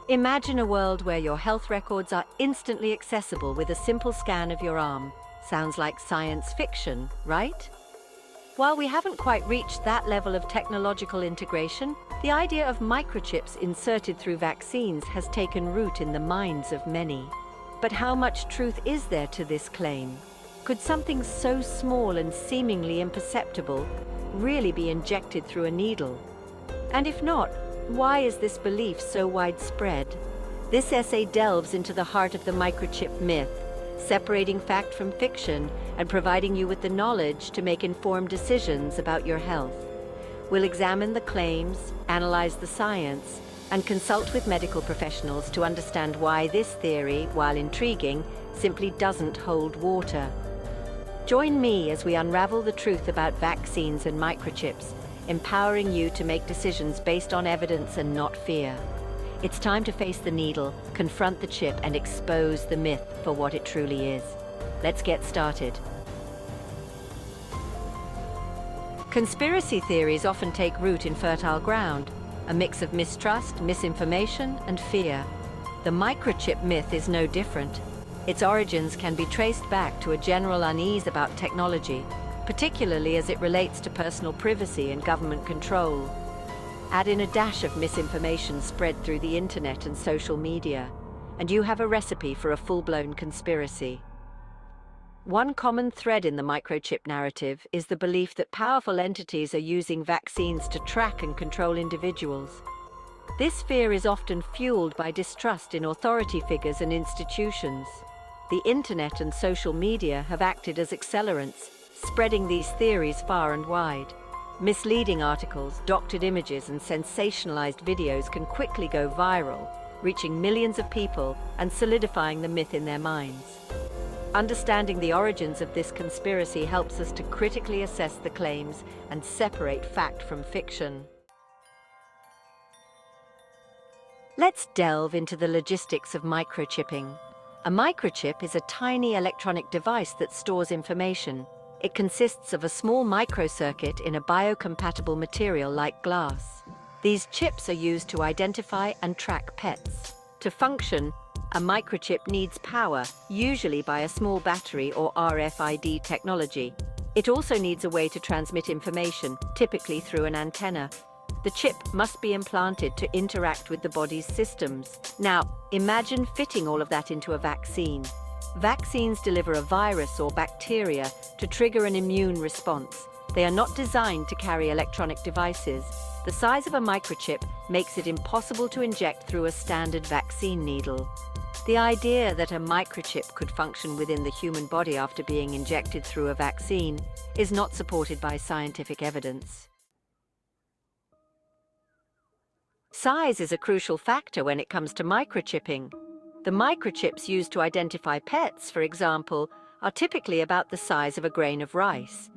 Imagine a world where your health records are instantly accessible with a simple scan of your arm. Sounds like science fiction, right? While we haven't quite reached that level of technological integration, the idea of microchips inserted through vaccines has taken root in the minds of many. But how much truth is there to this claim? Could something so small and seemingly imperceptible really be injected through a needle? And if not, why is this belief so widespread? This essay delves into the heart of the microchip myth, separating fact from fiction and providing you with the knowledge to make informed decisions about your health. We'll examine the claims, analyze the science, and consult with medical professionals to understand why this theory, while intriguing, simply doesn't hold water. Join me as we unravel the truth about vaccines and microchips, empowering you to make decisions based on evidence and not fear. It's time to face the needle, confront the chip, and expose the myth for what it truly is. Let's get started. Conspiracy theories often take root in fertile ground, a mix of mistrust, misinformation, and fear. The microchip myth is no different. Its origins can be traced back to a general unease about technology, particularly as it relates to personal privacy and government control. Add in a dash of misinformation spread through the internet and social media, and you have a recipe for a full-blown conspiracy. One common thread in the microchip narrative is the belief that powerful entities are using vaccines to track and control individuals. This fear is often fueled by distrust in authority figures and institutions. The internet and social media have acted as accelerants, spreading these theories far and wide. Misleading articles, doctored images, and sensationalized videos can quickly go viral, reaching millions of people and solidifying the myth in their minds. Understanding the origins of this conspiracy helps us to critically assess the claims and separate fact from fiction. Let's delve into the logistics of microchipping. A microchip is a tiny electronic device that stores information. It consists of a small microcircuit in a biocompatible material like glass. These chips are used to identify and track pets. To function, a microchip needs power, usually by a small battery or RFID technology. It also needs a way to transmit information, typically through an antenna. The chip must be implanted to interact with the body's systems. Now, imagine fitting all of that into a vaccine. Vaccines deliver a virus or bacteria to trigger an immune response. They are not designed to carry electronic devices. The size of a microchip makes it impossible to inject through a standard vaccine needle. The idea that a microchip could function within the human body after being injected through a vaccine is not supported by scientific evidence. Size is a crucial factor when it comes to microchipping. The microchips used to identify pets, for example, are typically about the size of a grain of rice.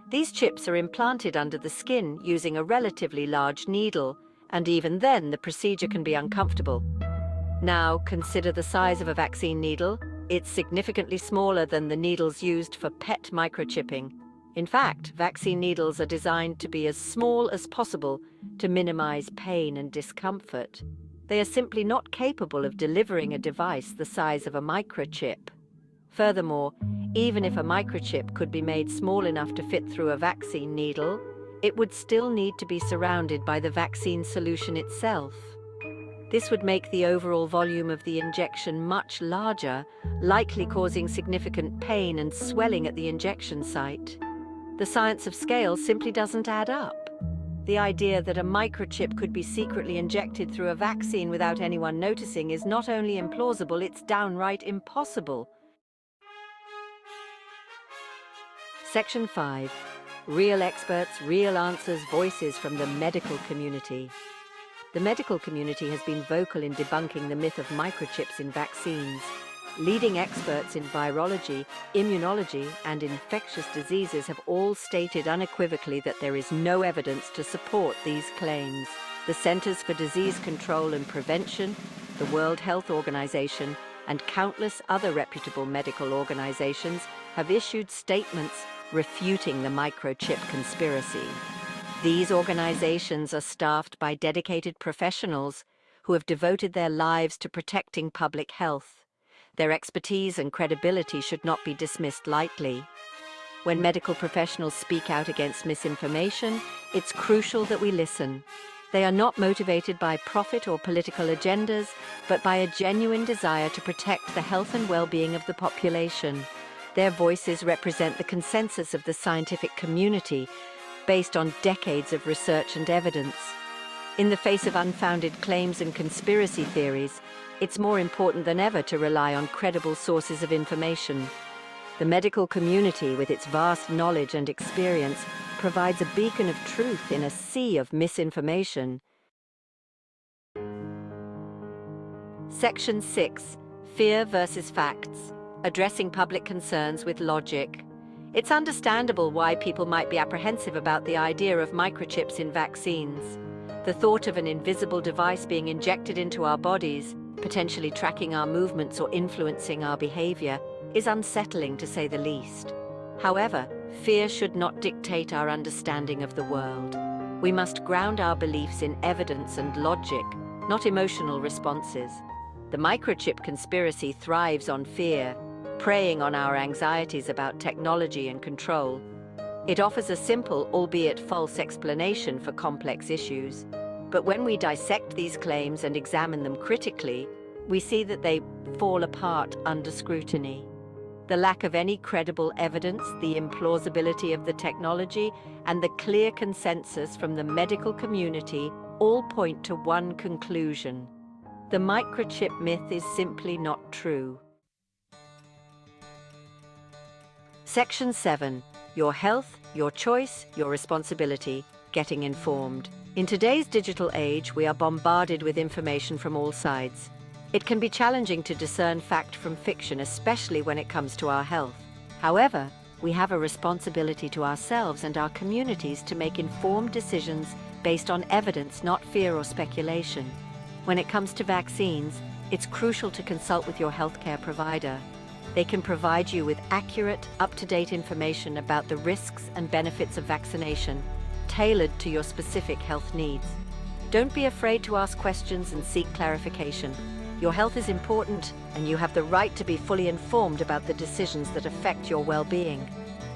These chips are implanted under the skin using a relatively large needle, and even then the procedure can be uncomfortable. Now, consider the size of a vaccine needle. It's significantly smaller than the needles used for pet microchipping. In fact, vaccine needles are designed to be as small as possible to minimize pain and discomfort. They are simply not capable of delivering a device the size of a microchip. Furthermore, even if a microchip could be made small enough to fit through a vaccine needle, it would still need to be surrounded by the vaccine solution itself. This would make the overall volume of the injection much larger, likely causing significant pain and swelling at the injection site. The science of scale simply doesn't add up. The idea that a microchip could be secretly injected through a vaccine without anyone noticing is not only implausible, it's downright impossible. Section 5. Real experts, real answers, voices from the medical community. The medical community has been vocal in debunking the myth of microchips in vaccines. Leading experts in virology, immunology, and infectious diseases have all stated unequivocally that there is no evidence to support these claims. The Centers for Disease Control and Prevention, the World Health Organization, and countless other reputable medical organizations have issued statements refuting the microchip conspiracy. These organizations are staffed by dedicated professionals who have devoted their lives to protecting public health. Their expertise and credibility should not be dismissed lightly. When medical professionals speak out against misinformation, it's crucial that we listen. They are not motivated by profit or political agendas, but by a genuine desire to protect the health and well-being of the population. Their voices represent the consensus of the scientific community, based on decades of research and evidence. In the face of unfounded claims and conspiracy theories, it's more important than ever to rely on credible sources of information. The medical community, with its vast knowledge and experience, provides a beacon of truth in a sea of misinformation. Section 6. Fear versus facts. Addressing public concerns with logic. It's understandable why people might be apprehensive about the idea of microchips in vaccines. The thought of an invisible device being injected into our bodies, potentially tracking our movements or influencing our behavior, is unsettling to say the least. However, fear should not dictate our understanding of the world. We must ground our beliefs in evidence and logic, not emotional responses. The microchip conspiracy thrives on fear, preying on our anxieties about technology and control. It offers a simple, albeit false, explanation for complex issues. But when we dissect these claims and examine them critically, we see that they fall apart under scrutiny. The lack of any credible evidence, the implausibility of the technology, and the clear consensus from the medical community all point to one conclusion: the microchip myth is simply not true. Section 7. Your health, your choice, your responsibility. Getting informed. In today's digital age, we are bombarded with information from all sides. It can be challenging to discern fact from fiction, especially when it comes to our health. However, we have a responsibility to ourselves and our communities to make informed decisions based on evidence, not fear or speculation. When it comes to vaccines, it's crucial to consult with your healthcare provider. They can provide you with accurate, up-to-date information about the risks and benefits of vaccination, tailored to your specific health needs. Don't be afraid to ask questions and seek clarification. Your health is important, and you have the right to be fully informed about the decisions that affect your well-being.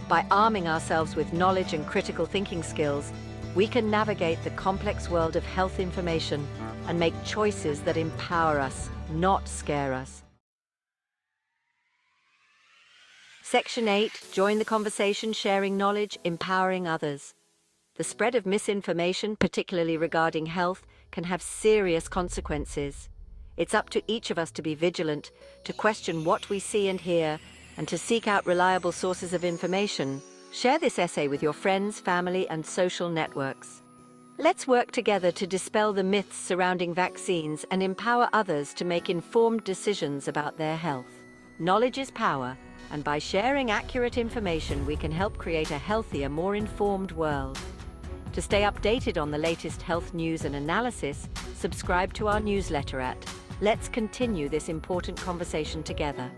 By arming ourselves with knowledge and critical thinking skills, we can navigate the complex world of health information and make choices that empower us, not scare us. Section 8. Join the conversation, sharing knowledge, empowering others. The spread of misinformation, particularly regarding health, can have serious consequences. It's up to each of us to be vigilant, to question what we see and hear, and to seek out reliable sources of information. Share this essay with your friends, family, and social networks. Let's work together to dispel the myths surrounding vaccines and empower others to make informed decisions about their health. Knowledge is power, and by sharing accurate information, we can help create a healthier, more informed world. To stay updated on the latest health news and analysis, subscribe to our newsletter at Let's continue this important conversation together.